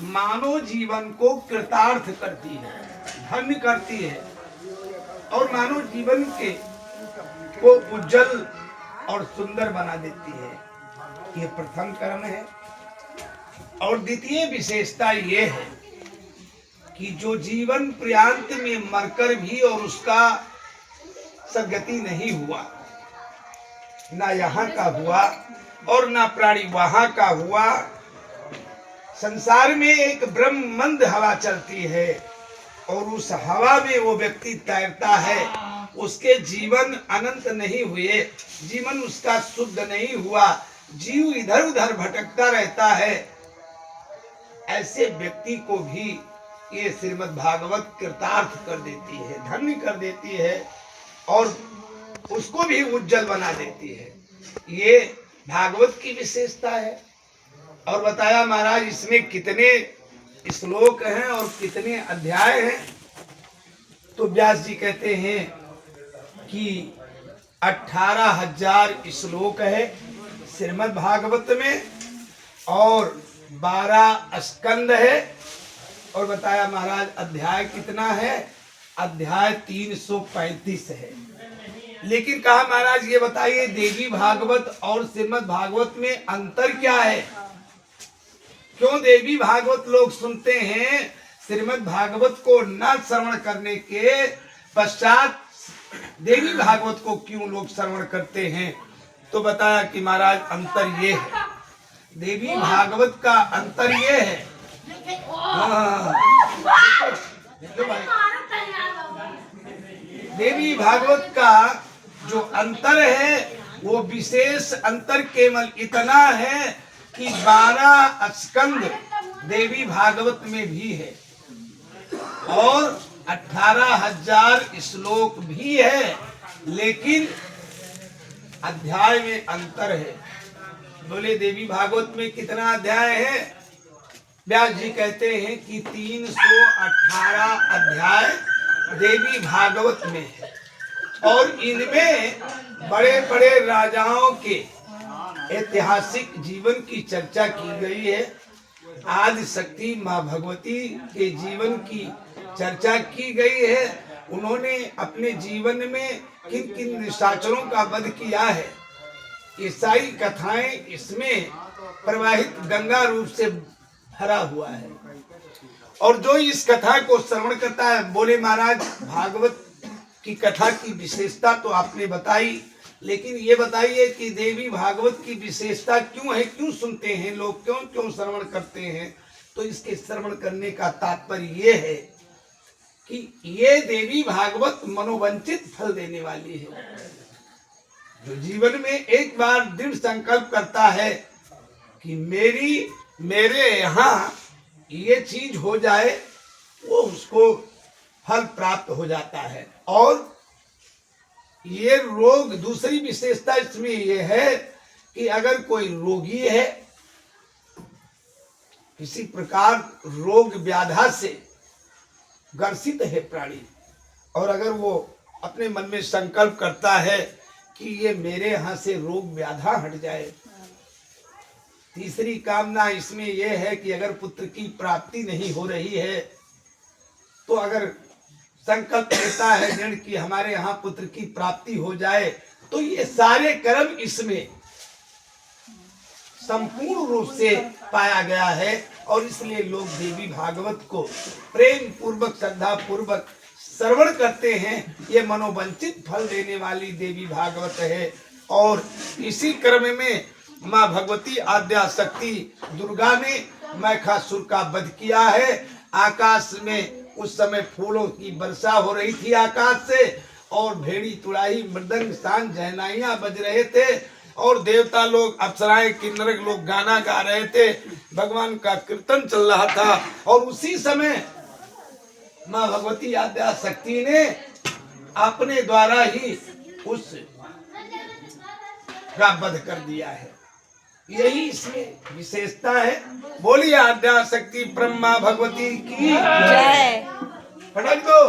मानव जीवन को कृतार्थ करती है, धन्य करती है और मानव जीवन के को उज्जवल और सुंदर बना देती है। ये प्रथम कर्म है। और द्वितीय विशेषता ये है कि जो जीवन पर्यंत में मरकर भी और उसका सद्गति नहीं हुआ, ना यहाँ का हुआ और ना प्राणी वहां का हुआ। संसार में एक ब्रह्मांड हवा चलती है और उस हवा में वो व्यक्ति तैरता है, उसके जीवन अनंत नहीं हुए, जीवन उसका शुद्ध नहीं हुआ, जीव इधर उधर भटकता रहता है। ऐसे व्यक्ति को भी ये श्रीमद् भागवत कृतार्थ कर देती है, धन्य कर देती है और उसको भी उज्जवल बना देती है। ये भागवत की विशेषता है। और बताया महाराज इसमें कितने श्लोक हैं और कितने अध्याय हैं। तो व्यास जी कहते हैं कि 18,000 श्लोक है श्रीमद् भागवत में और 12 स्कंद है। और बताया महाराज अध्याय कितना है, अध्याय 335 है। लेकिन कहा महाराज ये बताइए देवी भागवत और श्रीमद् भागवत में अंतर क्या है? क्यों देवी भागवत लोग सुनते हैं, श्रीमद् भागवत को न श्रवण करने के पश्चात देवी भागवत को क्यों लोग श्रवण करते हैं? तो बताया कि महाराज अंतर ये है, देवी भागवत का अंतर ये है। देवी भागवत का जो अंतर है वो विशेष अंतर केवल इतना है कि 12 स्कंद देवी भागवत में भी है और 18,000 श्लोक भी है, लेकिन अध्याय में अंतर है। बोले देवी भागवत में कितना अध्याय है? व्यास जी कहते हैं कि 318 अध्याय देवी भागवत में है और इनमें बड़े बड़े राजाओं के ऐतिहासिक जीवन की चर्चा की गई है। आदि शक्ति माँ भगवती के जीवन की चर्चा की गई है। उन्होंने अपने जीवन में किन किन निशाचरों का वध किया है, ये सारी कथाएं इसमें प्रवाहित गंगा रूप से भरा हुआ है। और जो इस कथा को श्रवण करता है, बोले महाराज भागवत की कथा की विशेषता तो आपने बताई, लेकिन ये बताइए कि देवी भागवत की विशेषता क्यों है, क्यों सुनते हैं लोग, क्यों क्यों श्रवण करते हैं? तो इसके श्रवण करने का तात्पर्य ये है कि ये देवी भागवत मनोवंचित फल देने वाली है। जो जीवन में एक बार दृढ़ संकल्प करता है कि मेरे यहाँ ये चीज हो जाए, वो उसको फल प्राप्त हो जाता है। और ये रोग, दूसरी विशेषता इसमें ये है कि अगर कोई रोगी है, किसी प्रकार रोग व्याधा से ग्रसित है प्राणी, और अगर वो अपने मन में संकल्प करता है कि ये मेरे यहाँ से रोग व्याधा हट जाए। तीसरी कामना इसमें यह है कि अगर पुत्र की प्राप्ति नहीं हो रही है तो अगर संकल्प लेता है जन कि हमारे यहाँ पुत्र की प्राप्ति हो जाए, तो ये सारे कर्म इसमें संपूर्ण रूप से पाया गया है। और इसलिए लोग देवी भागवत को प्रेम पूर्वक श्रद्धा पूर्वक श्रवण करते हैं। ये मनोवंचित फल देने वाली देवी भागवत है। और इसी क्रम में माँ भगवती आद्या शक्ति दुर्गा ने महिषासुर का वध किया है। आकाश में उस समय फूलों की वर्षा हो रही थी आकाश से, और भेड़ी तुड़ाई मृदंग शान जहनाइयां बज रहे थे, और देवता लोग, अप्सराएं, किन्नर लोग गाना गा रहे थे, भगवान का कीर्तन चल रहा था। और उसी समय माँ भगवती आद्या शक्ति ने अपने द्वारा ही उस का वध कर दिया है। यही इसमें विशेषता है। बोलिए आद्या शक्ति ब्रह्मा भगवती की जय। पढ़ दो।